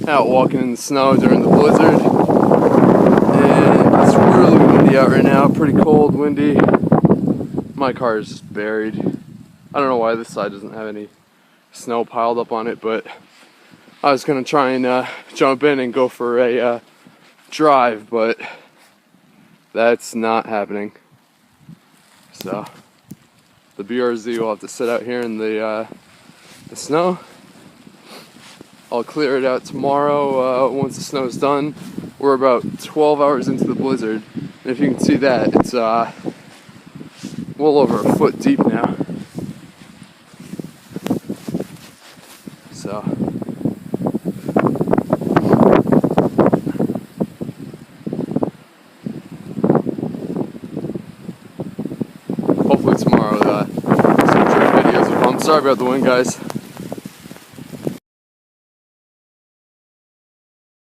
out walking in the snow during the blizzard, and it's really windy out right now. Pretty cold, windy. My car is just buried. I don't know why this side doesn't have any snow piled up on it, but I was gonna try and jump in and go for a drive, but that's not happening. So the BRZ will have to sit out here in the snow. I'll clear it out tomorrow once the snow's done. We're about 12 hours into the blizzard, and if you can see that, it's well over a foot deep now. So hopefully tomorrow some trip videos will come. Sorry about the wind, guys.